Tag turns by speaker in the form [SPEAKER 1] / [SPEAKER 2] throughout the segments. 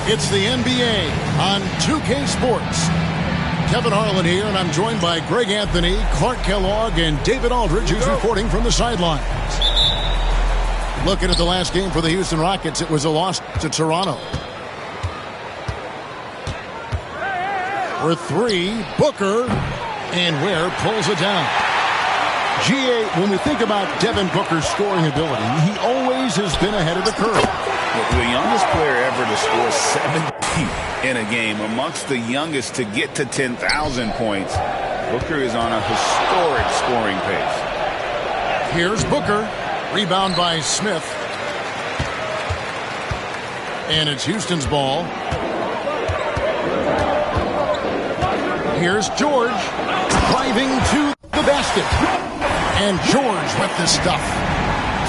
[SPEAKER 1] It's the NBA on 2K Sports. Kevin Harlan here, and I'm joined by Greg Anthony, Clark Kellogg, and David Aldridge, who's reporting from the sidelines. Looking at the last game for the Houston Rockets, it was a loss to Toronto. For three, Booker, and Ware pulls it down. GA, when we think about Devin Booker's scoring ability, he always has been ahead of the curve.
[SPEAKER 2] The youngest player ever to score 70 in a game, amongst the youngest to get to 10,000 points. Booker is on a historic scoring pace.
[SPEAKER 1] Here's Booker. Rebound by Smith. And it's Houston's ball. Here's George. Driving to the basket. And George with the stuff.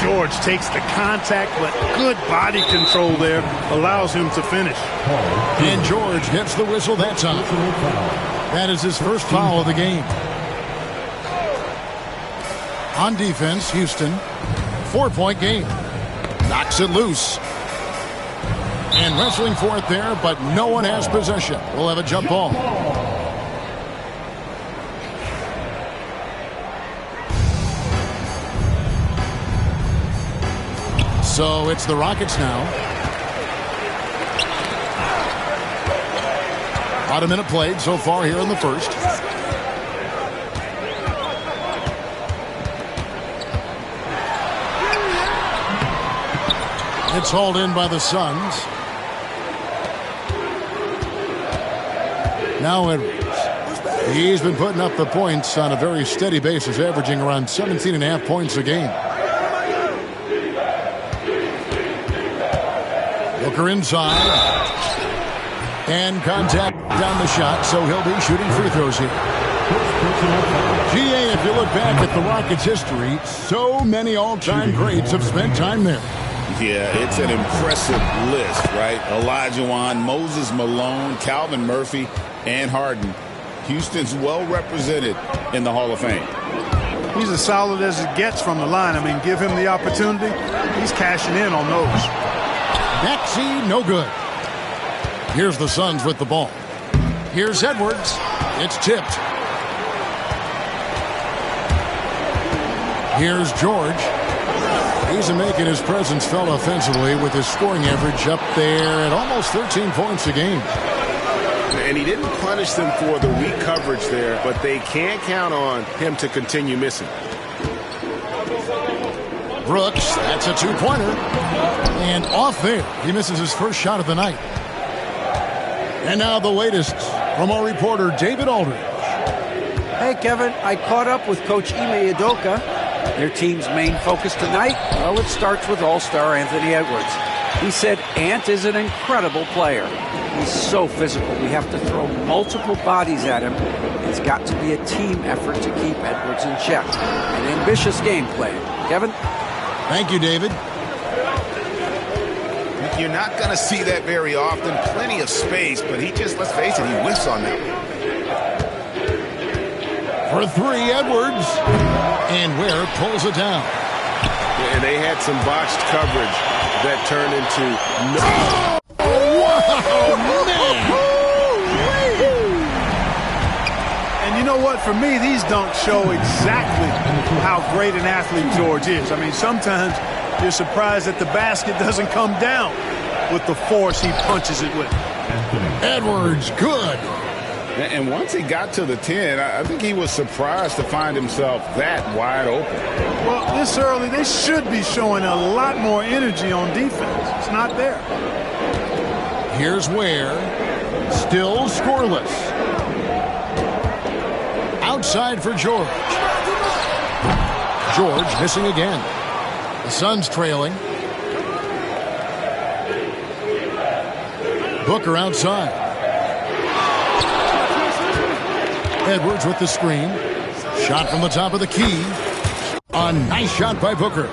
[SPEAKER 3] George takes the contact, but good body control there allows him to finish.
[SPEAKER 1] And George gets the whistle that time. That is his first foul of the game. On defense, Houston, 4-point game. Knocks it loose. And wrestling for it there, but no one has possession. We'll have a jump ball. So it's the Rockets now. About a minute played so far here in the first. It's hauled in by the Suns. Now Edwards. He's been putting up the points on a very steady basis, averaging around 17.5 points a game. Booker inside. And contact down the shot, so he'll be shooting free throws here. GA, if you look back at the Rockets' history, so many all-time greats have spent time there.
[SPEAKER 2] Yeah, it's an impressive list, right? Olajuwon, Moses Malone, Calvin Murphy, and Harden. Houston's well represented in the Hall of Fame.
[SPEAKER 3] He's as solid as it gets from the line. I mean, give him the opportunity. He's cashing in on those.
[SPEAKER 1] Maxey, no good. Here's the Suns with the ball. Here's Edwards. It's tipped. Here's George. He's making his presence felt offensively with his scoring average up there at almost 13 points a game.
[SPEAKER 4] And he didn't punish them for the weak coverage there, but they can't count on him to continue missing.
[SPEAKER 1] Brooks, that's a two-pointer. And off there, he misses his first shot of the night. And now the latest from our reporter, David Aldridge.
[SPEAKER 5] Hey, Kevin, I caught up with Coach Ime Udoka. Their team's main focus tonight, well, it starts with All-Star Anthony Edwards. He said Ant is an incredible player. He's so physical. We have to throw multiple bodies at him. It's got to be a team effort to keep Edwards in check. An ambitious game plan. Kevin?
[SPEAKER 1] Thank you, David.
[SPEAKER 4] You're not going to see that very often. Plenty of space, but he just, let's face it, he whiffs on that one.
[SPEAKER 1] For three, Edwards. And Ware pulls it down.
[SPEAKER 4] And they had some botched coverage that turned into no.
[SPEAKER 1] Wow, man!
[SPEAKER 3] And you you know what? For me, these dunks show exactly how great an athlete George is. I mean, sometimes you're surprised that the basket doesn't come down with the force he punches it with.
[SPEAKER 1] Edwards, good.
[SPEAKER 2] And once he got to the 10, I think he was surprised to find himself that wide open.
[SPEAKER 3] Well, this early, they should be showing a lot more energy on defense. It's not there.
[SPEAKER 1] Here's Ware. Still scoreless. Outside for George. George missing again. The Suns trailing. Booker outside. Edwards with the screen. Shot from the top of the key. A nice shot by Booker.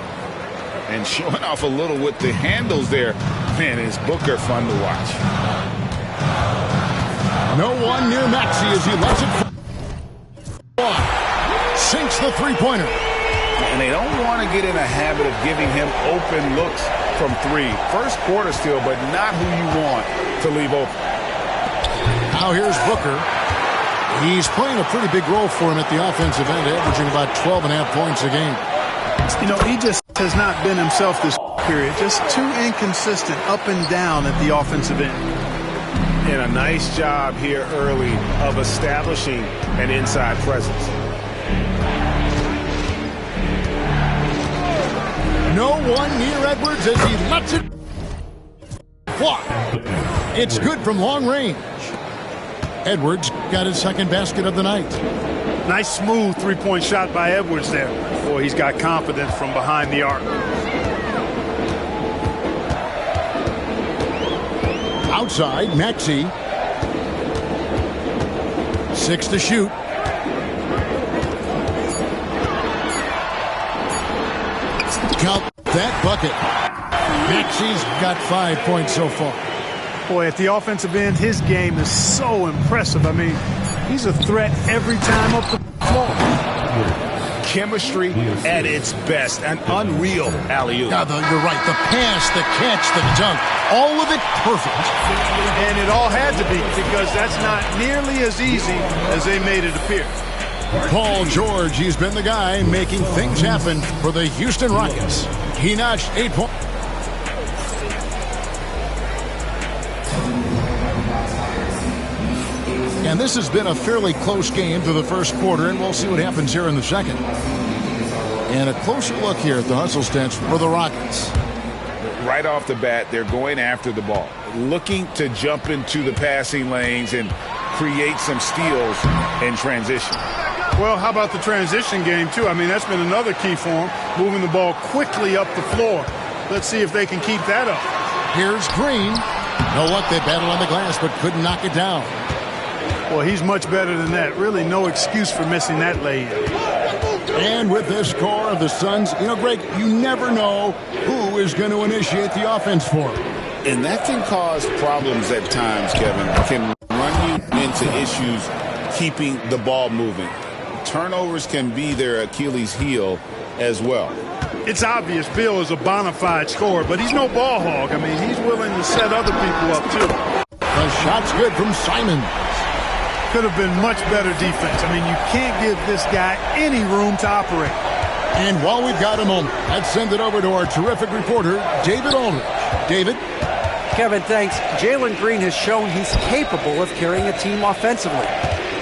[SPEAKER 2] And showing off a little with the handles there. Man, is Booker fun to watch.
[SPEAKER 1] No one near Maxey as he lets it fly. Sinks the three-pointer.
[SPEAKER 2] And they don't want to get in a habit of giving him open looks from three. First quarter still, but not who you want to leave open.
[SPEAKER 1] Now here's Booker. He's playing a pretty big role for him at the offensive end, averaging about 12.5 points a game.
[SPEAKER 3] You know, he just has not been himself this period. Just too inconsistent up and down at the offensive end.
[SPEAKER 4] And a nice job here early of establishing an inside presence.
[SPEAKER 1] No one near Edwards as he lets it fly. It's good from long range. Edwards got his second basket of the night.
[SPEAKER 3] Nice smooth three-point shot by Edwards there. Boy, he's got confidence from behind the arc.
[SPEAKER 1] Outside, Maxey. 6 to shoot. Count that bucket. Maxey's got 5 points so far.
[SPEAKER 3] Boy, at the offensive end, his game is so impressive. I mean, he's a threat every time up the floor.
[SPEAKER 4] Chemistry at its best. An unreal alley-oop.
[SPEAKER 1] Yeah, you're right. The pass, the catch, the dunk, all of it perfect.
[SPEAKER 3] And it all had to be, because that's not nearly as easy as they made it appear.
[SPEAKER 1] Paul George, he's been the guy making things happen for the Houston Rockets. He notched 8 points. And this has been a fairly close game through the first quarter, and we'll see what happens here in the second. And a closer look here at the hustle stance for the Rockets.
[SPEAKER 2] Right off the bat, they're going after the ball, looking to jump into the passing lanes and create some steals in transition.
[SPEAKER 3] Well, how about the transition game, too? I mean, that's been another key for them, moving the ball quickly up the floor. Let's see if they can keep that up.
[SPEAKER 1] Here's Green. You know what? They battled on the glass, but couldn't knock it down.
[SPEAKER 3] Well, he's much better than that. Really no excuse for missing that lay-in.
[SPEAKER 1] And with this score of the Suns, you know, Greg, you never know who is going to initiate the offense for them.
[SPEAKER 2] And that can cause problems at times, Kevin. It can run you into issues keeping the ball moving. Turnovers can be their Achilles heel as well.
[SPEAKER 3] It's obvious Bill is a bona fide scorer, but he's no ball hog. I mean, he's willing to set other people up, too.
[SPEAKER 1] The shot's good from Simons.
[SPEAKER 3] Could have been much better defense. I mean, you can't give this guy any room to operate.
[SPEAKER 1] And while we've got a moment, let's send it over to our terrific reporter, David Aldridge. David?
[SPEAKER 5] Kevin, thanks. Jalen Green has shown he's capable of carrying a team offensively.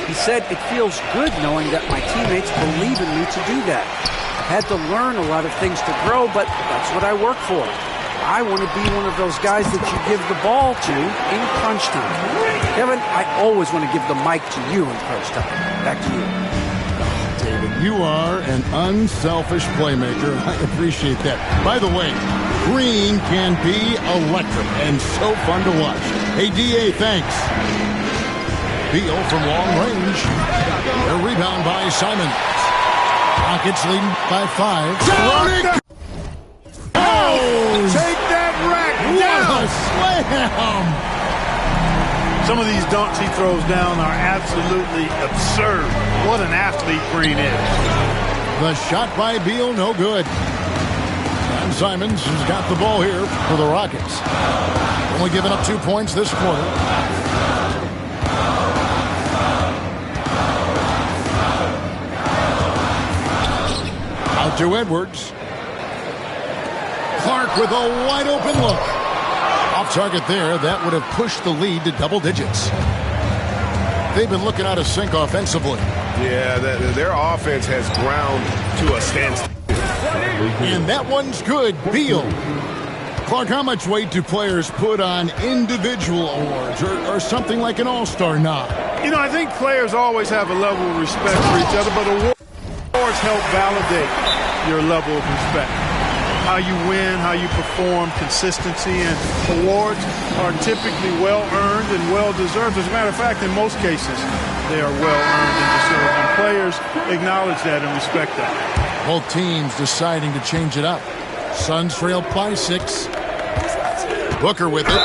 [SPEAKER 5] He said, "It feels good knowing that my teammates believe in me to do that. I've had to learn a lot of things to grow, but that's what I work for. I want to be one of those guys that you give the ball to in crunch time." Kevin, I always want to give the mic to you in crunch time. Back to you.
[SPEAKER 1] David, you are an unselfish playmaker. I appreciate that. By the way, Green can be electric and so fun to watch. Hey, D.A., thanks. Beal from long range. A rebound by Simons. Rockets leading by 5.
[SPEAKER 3] Take that rack down!
[SPEAKER 1] What a slam!
[SPEAKER 3] Some of these dunks he throws down are absolutely absurd. What an athlete Green is.
[SPEAKER 1] The shot by Beal, no good. And Simons has got the ball here for the Rockets. Only giving up 2 points this quarter. to Edwards. Clark with a wide open look. Off target there. That would have pushed the lead to double digits. They've been looking out of sync offensively.
[SPEAKER 4] Yeah, their offense has ground to a standstill.
[SPEAKER 1] And that one's good. Beal. Clark, how much weight do players put on individual awards or something like an all-star nod?
[SPEAKER 3] You know, I think players always have a level of respect for each other, but awards help validate your level of respect. How you win, how you perform, consistency, and awards are typically well-earned and well-deserved. As a matter of fact, in most cases, they are well-earned and deserved, and players acknowledge that and respect that.
[SPEAKER 1] Both teams deciding to change it up. Suns trail by 6. Booker with it.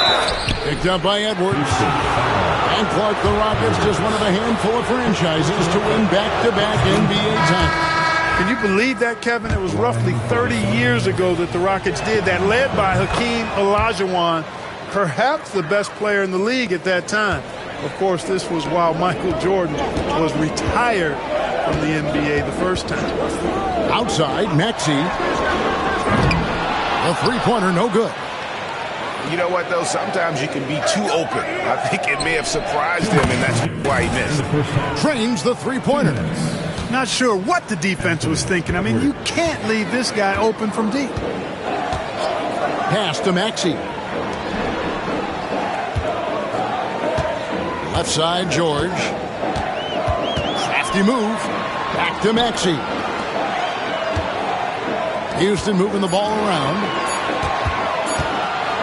[SPEAKER 1] Picked up by Edwards. And Clark, the Rockets, just one of a handful of franchises to win back-to-back NBA titles.
[SPEAKER 3] Can you believe that, Kevin? It was roughly 30 years ago that the Rockets did that, led by Hakeem Olajuwon, perhaps the best player in the league at that time. Of course, this was while Michael Jordan was retired from the NBA the first time.
[SPEAKER 1] Outside, Maxey. The three-pointer, no good.
[SPEAKER 2] You know what, though? Sometimes you can be too open. I think it may have surprised him, and that's why he missed.
[SPEAKER 1] Trains the three-pointer.
[SPEAKER 3] Not sure what the defense was thinking. I mean, you can't leave this guy open from deep.
[SPEAKER 1] Pass to Maxey. Left side, George. Crafty move. Back to Maxey. Houston moving the ball around.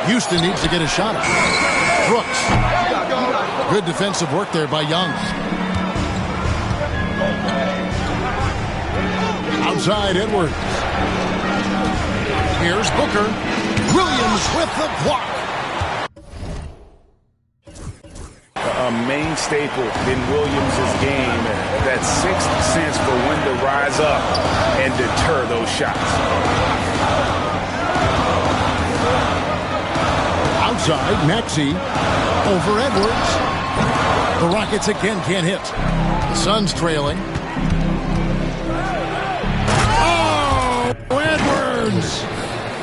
[SPEAKER 1] Houston needs to get a shot. Brooks. Good defensive work there by Young. Outside, Edwards. Here's Booker. Williams with the block.
[SPEAKER 2] A main staple in Williams' game, that sixth sense for when to rise up and deter those shots.
[SPEAKER 1] Outside, Maxey over Edwards. The Rockets again can't hit. The Suns trailing. Oh, Edwards!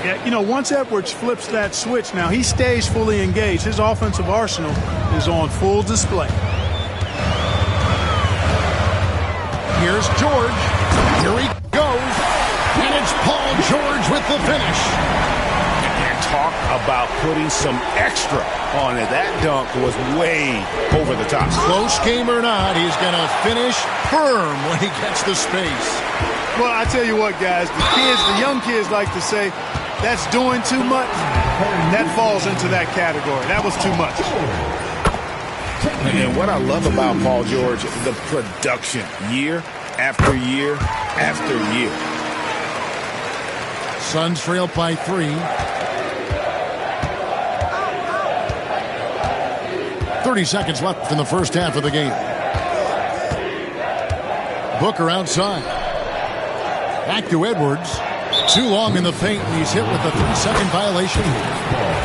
[SPEAKER 3] Yeah, you know, once Edwards flips that switch now, he stays fully engaged. His offensive arsenal is on full display.
[SPEAKER 1] Here's George. Here he goes. And it's Paul George with the finish.
[SPEAKER 2] Talk about putting some extra on it. That dunk was way over the top.
[SPEAKER 1] Close game or not, he's going to finish firm when he gets the space.
[SPEAKER 3] Well, I tell you what, guys, the young kids like to say, that's doing too much. That falls into that category. That was too much.
[SPEAKER 2] And what I love about Paul George, the production, year after year after year.
[SPEAKER 1] Suns trail by 3. 30 seconds left in the first half of the game. Booker outside. Back to Edwards. Too long in the paint, and he's hit with a 3-second violation.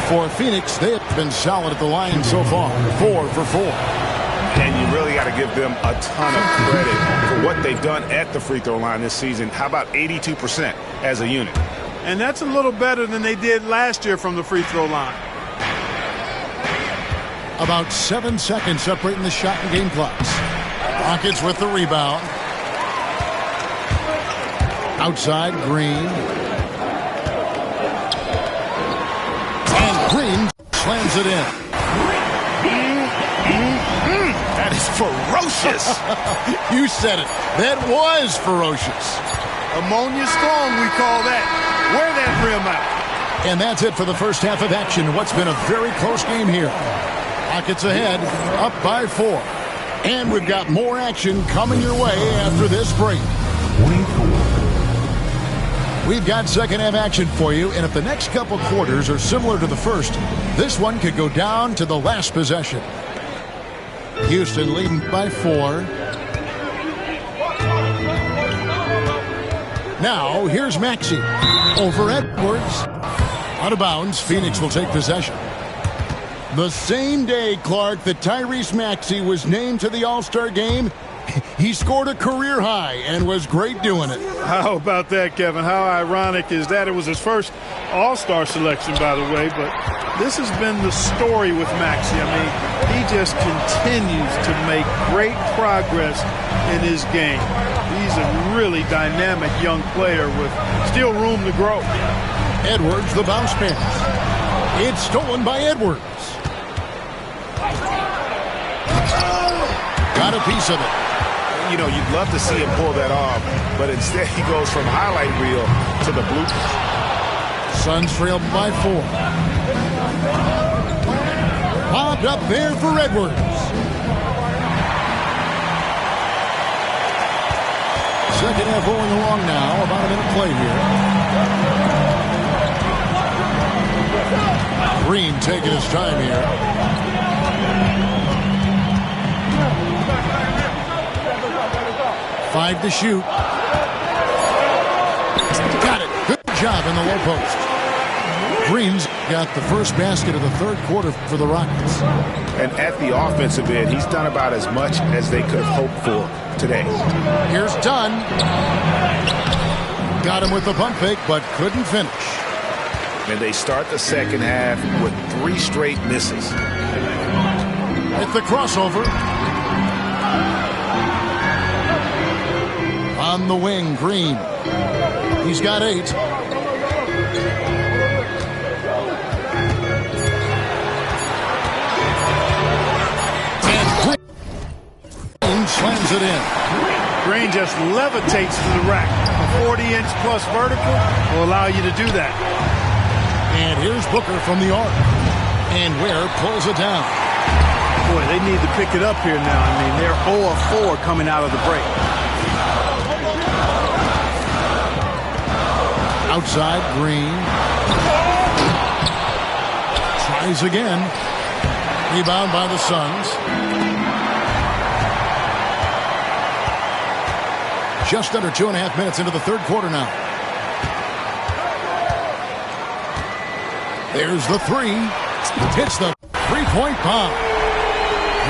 [SPEAKER 1] For Phoenix, they have been solid at the line so far. 4 for 4.
[SPEAKER 2] And you really got to give them a ton of credit for what they've done at the free throw line this season. How about 82% as a unit?
[SPEAKER 3] And that's a little better than they did last year from the free throw line.
[SPEAKER 1] About 7 seconds separating the shot and game clocks. Rockets with the rebound. Outside, Green. And Green slams it in.
[SPEAKER 2] That is ferocious.
[SPEAKER 1] You said it. That was ferocious.
[SPEAKER 3] Ammonia storm, we call that. Wear that rim out.
[SPEAKER 1] And that's it for the first half of action. What's been a very close game here. Rockets ahead, up by 4. And we've got more action coming your way after this break. We've got second half action for you, and if the next couple quarters are similar to the first, this one could go down to the last possession. Houston leading by 4. Now, here's Maxey over Edwards. Out of bounds, Phoenix will take possession. The same day, Clark, that Tyrese Maxey was named to the All-Star game, He scored a career high and was great doing it.
[SPEAKER 3] How about that, Kevin? How ironic is that? It was his first All-Star selection, by the way, but this has been the story with Maxey. I mean, he just continues to make great progress in his game. He's a really dynamic young player with still room to grow.
[SPEAKER 1] Edwards, the bounce pass. It's stolen by Edwards. Got a piece of it.
[SPEAKER 4] You know, you'd love to see him pull that off, but instead he goes from highlight reel to the bloopers.
[SPEAKER 1] Suns trail by 4. Popped up there for Edwards. Second half rolling along now. About a minute play here. Green taking his time here. Five to shoot. Got it. Good job in the low post. Green's got the first basket of the third quarter for the Rockets.
[SPEAKER 4] And at the offensive end, he's done about as much as they could have hoped for today.
[SPEAKER 1] Here's Dunn. Got him with the pump fake, but couldn't finish.
[SPEAKER 4] And they start the second half with 3 straight misses.
[SPEAKER 1] At the crossover. On the wing, Green. He's got 8. And Green slams it in.
[SPEAKER 3] Green just levitates to the rack. A 40-inch plus vertical will allow you to do that.
[SPEAKER 1] And here's Booker from the arc. And Ware pulls it down.
[SPEAKER 3] Boy, they need to pick it up here now. I mean, they're 0 of 4 coming out of the break.
[SPEAKER 1] Outside, Green. Tries again. Rebound by the Suns. Just under 2.5 minutes into the third quarter now. There's the 3. Hits the three-point bomb.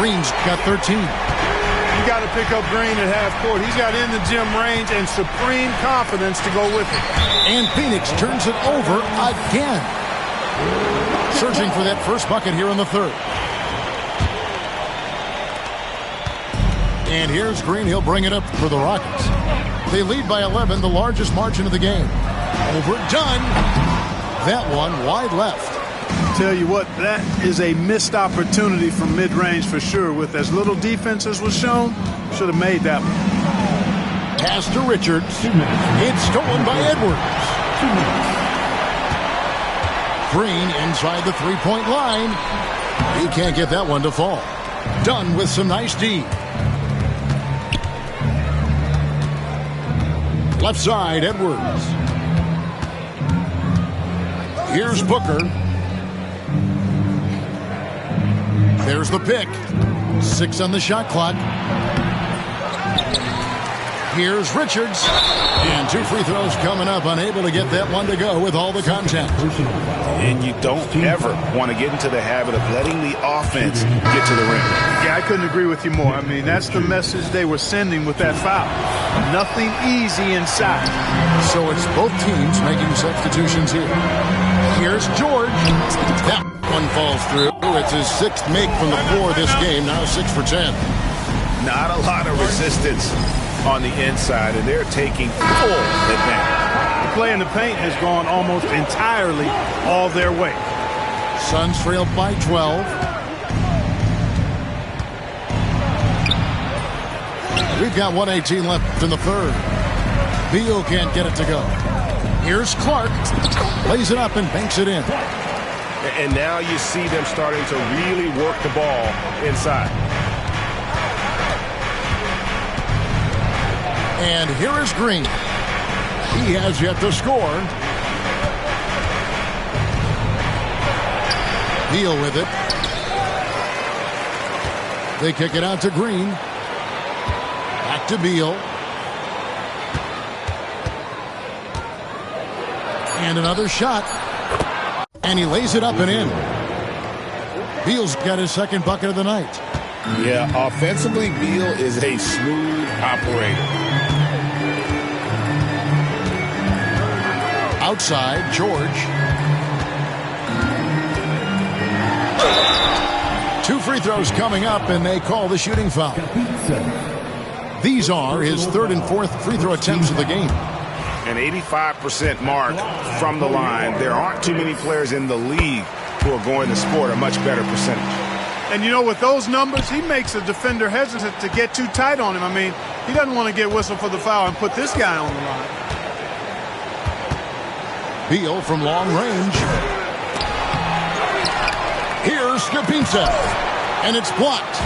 [SPEAKER 1] Green's got 13.
[SPEAKER 3] You got to pick up Green at half court. He's got in the gym range and supreme confidence to go with it.
[SPEAKER 1] And Phoenix turns it over again. Searching for that first bucket here in the third. And here's Green. He'll bring it up for the Rockets. They lead by 11, the largest margin of the game. Overdone. That one wide left.
[SPEAKER 3] Tell you what, that is a missed opportunity from mid-range for sure. With as little defense as was shown, should have made that one.
[SPEAKER 1] Pass to Richards. It's stolen by Edwards. Green inside the three-point line. He can't get that one to fall. Dunn with some nice D. Left side, Edwards. Here's Booker. There's the pick. 6 on the shot clock. Here's Richards. And 2 free throws coming up. Unable to get that one to go with all the contact.
[SPEAKER 4] And you don't ever want to get into the habit of letting the offense get to the rim.
[SPEAKER 3] Yeah, I couldn't agree with you more. I mean, that's the message they were sending with that foul. Nothing easy inside.
[SPEAKER 1] So it's both teams making substitutions here. Here's George. That one falls through. It's his 6th make from the floor this game. Now 6 for 10.
[SPEAKER 4] Not a lot of resistance on the inside, and they're taking full advantage.
[SPEAKER 3] The play in the paint has gone almost entirely all their way.
[SPEAKER 1] Suns trail by 12. We've got 1:18 left in the third. Beal can't get it to go. Here's Clark. Lays it up and banks it in.
[SPEAKER 4] And now you see them starting to really work the ball inside.
[SPEAKER 1] And here is Green. He has yet to score. Beal with it. They kick it out to Green. Back to Beal. And another shot. And he lays it up and in. Beal's got his 2nd bucket of the night.
[SPEAKER 2] Yeah, offensively, Beal is a smooth operator.
[SPEAKER 1] Outside, George. 2 free throws coming up, and they call the shooting foul. These are his 3rd and 4th free throw attempts of the game.
[SPEAKER 2] An 85% mark from the line. There aren't too many players in the league who are going to score a much better percentage.
[SPEAKER 3] And, you know, with those numbers, he makes a defender hesitant to get too tight on him. I mean, he doesn't want to get whistled for the foul and put this guy on the line.
[SPEAKER 1] Beal from long range. Here's Skapinsa. And it's blocked.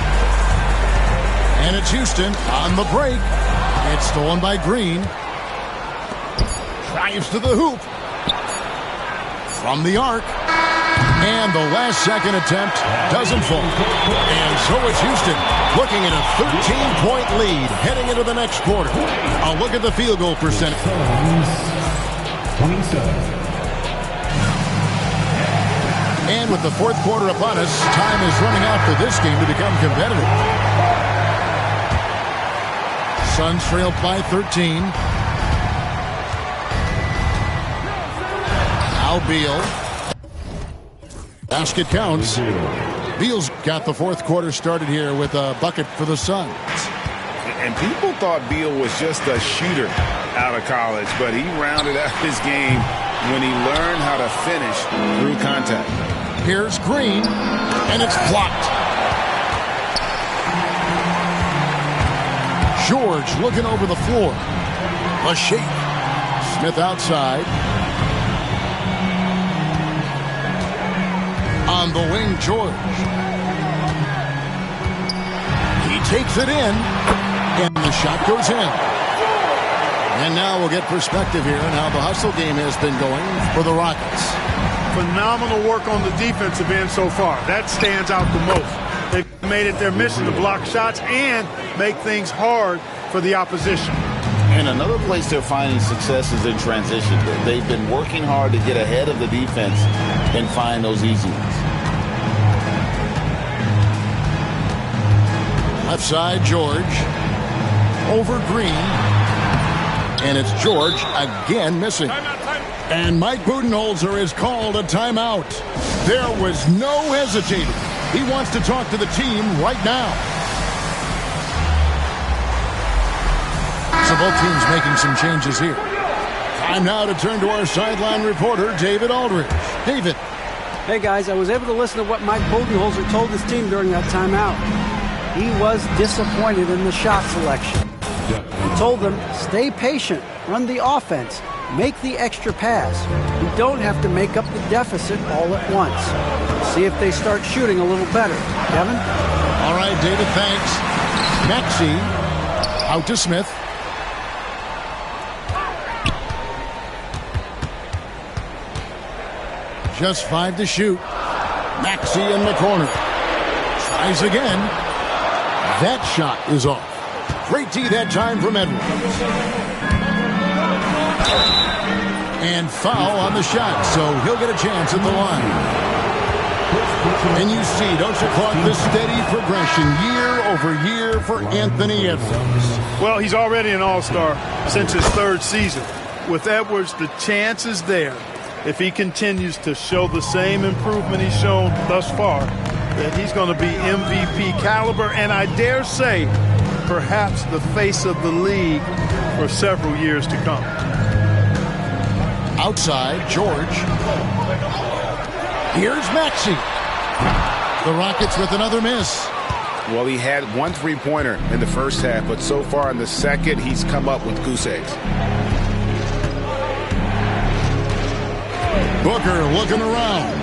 [SPEAKER 1] And it's Houston on the break. It's stolen by Green. Drives to the hoop. From the arc. And the last second attempt doesn't fall. And so it's Houston looking at a 13-point lead heading into the next quarter. A look at the field goal percentage.
[SPEAKER 6] 27.
[SPEAKER 1] And with the 4th quarter upon us, time is running out for this game to become competitive. Suns trailed by 13. Now Beal. Basket counts. Beal's got the 4th quarter started here with a bucket for the Suns.
[SPEAKER 2] And people thought Beal was just a shooter out of college, but he rounded out his game when he learned how to finish through contact.
[SPEAKER 1] Here's Green, and it's blocked. George looking over the floor. A shake. Smith outside. On the wing, George. He takes it in, and the shot goes in. And now we'll get perspective here on how the hustle game has been going for the Rockets.
[SPEAKER 3] Phenomenal work on the defensive end so far. That stands out the most. They've made it their mission to block shots and make things hard for the opposition.
[SPEAKER 2] And another place they're finding success is in transition. They've been working hard to get ahead of the defense and find those easy ones.
[SPEAKER 1] Left side, George. Over Green. And it's George again missing. And Mike Budenholzer has called a timeout. There was no hesitating. He wants to talk to the team right now. So both teams making some changes here. Time now to turn to our sideline reporter, David Aldridge. David.
[SPEAKER 5] Hey, guys, I was able to listen to what Mike Budenholzer told his team during that timeout. He was disappointed in the shot selection. He told them, stay patient, run the offense, make the extra pass. We don't have to make up the deficit all at once. See if they start shooting a little better. Kevin?
[SPEAKER 1] All right, David, thanks. Maxey out to Smith. Just 5 to shoot. Maxey in the corner. Tries again. That shot is off. Great D that time from Edwards. And foul on the shot, so he'll get a chance at the line. And you see, don't you, Clark, the steady progression year over year for Anthony Edwards.
[SPEAKER 3] Well, he's already an all-star since his 3rd season. With Edwards, the chance is there. If he continues to show the same improvement he's shown thus far, that he's going to be MVP caliber, and I dare say, perhaps the face of the league for several years to come.
[SPEAKER 1] Outside, George. Here's Maxey. The Rockets with another miss.
[SPEAKER 2] Well, he had 1 3-pointer in the first half, but so far in the second, he's come up with goose eggs.
[SPEAKER 1] Booker looking around.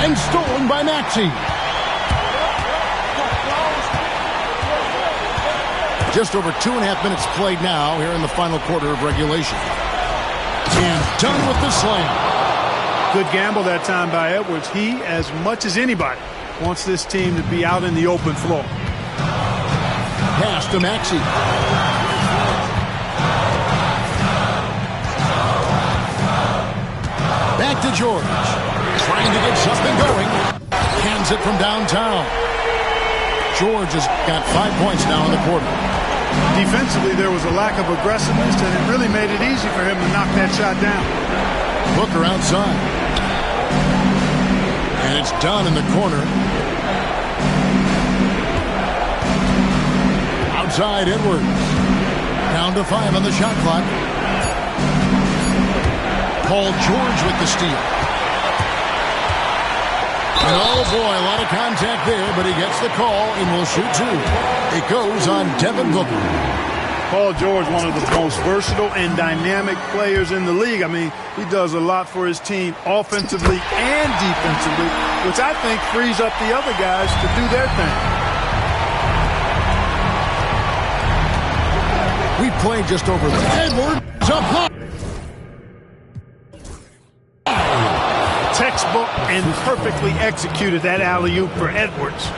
[SPEAKER 1] And stolen by Maxey. Just over 2.5 minutes played now here in the final quarter of regulation. And done with the slam.
[SPEAKER 3] Good gamble that time by Edwards. He, as much as anybody, wants this team to be out in the open floor.
[SPEAKER 1] Pass to Maxey. Back to George. Trying to get something going. Hands it from downtown. George has got 5 points now in the quarter.
[SPEAKER 3] Defensively, there was a lack of aggressiveness, and it really made it easy for him to knock that shot down.
[SPEAKER 1] Booker outside. And it's done in the corner. Outside Edwards. Down to 5 on the shot clock. Paul George with the steal. And oh boy, a lot of contact there, but he gets the call and will shoot 2. It goes on Devin Booker.
[SPEAKER 3] Paul George, one of the most versatile and dynamic players in the league. I mean, he does a lot for his team offensively and defensively, which I think frees up the other guys to do their thing.
[SPEAKER 1] We played just over the Edwards up high.
[SPEAKER 3] Textbook and perfectly executed that alley-oop for Edwards.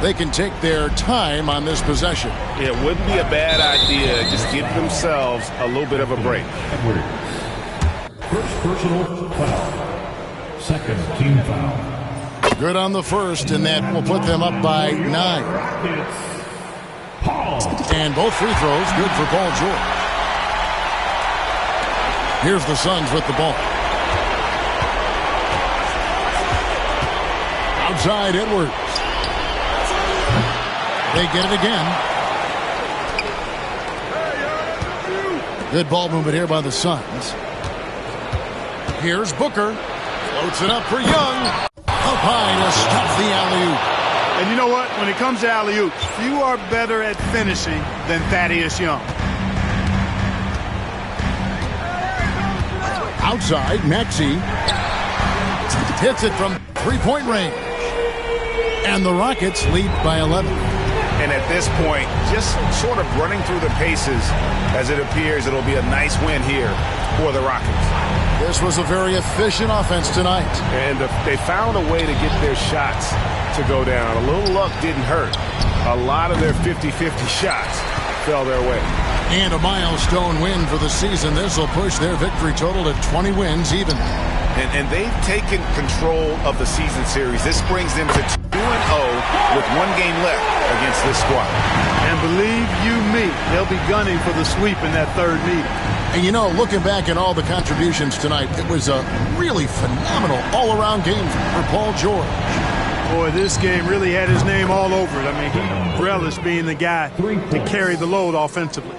[SPEAKER 1] They can take their time on this possession.
[SPEAKER 4] It wouldn't be a bad idea. Just give themselves a little bit of a break.
[SPEAKER 6] First personal foul. Second team foul.
[SPEAKER 1] Good on the first, and that will put them up by 9. And both free throws good for Paul George. Here's the Suns with the ball. Outside Edwards. They get it again. Good ball movement here by the Suns. Here's Booker. Floats it up for Young. Up high to stop the alley-oop.
[SPEAKER 3] And you know what? When it comes to alley-oops, few are better at finishing than Thaddeus Young.
[SPEAKER 1] Outside, Maxey hits it from three-point range. And the Rockets lead by 11.
[SPEAKER 2] And at this point, just sort of running through the paces as it appears it'll be a nice win here for the Rockets.
[SPEAKER 1] This was a very efficient offense tonight.
[SPEAKER 4] And they found a way to get their shots to go down. A little luck didn't hurt. A lot of their 50-50 shots fell their way.
[SPEAKER 1] And a milestone win for the season. This will push their victory total to 20 wins even.
[SPEAKER 2] And they've taken control of the season series. This brings them to 2-0 with 1 game left against this squad.
[SPEAKER 3] And believe you me, they'll be gunning for the sweep in that third meeting.
[SPEAKER 1] And you know, looking back at all the contributions tonight, it was a really phenomenal all-around game for Paul George.
[SPEAKER 3] Boy, this game really had his name all over it. I mean, he relished being the guy to carry the load offensively.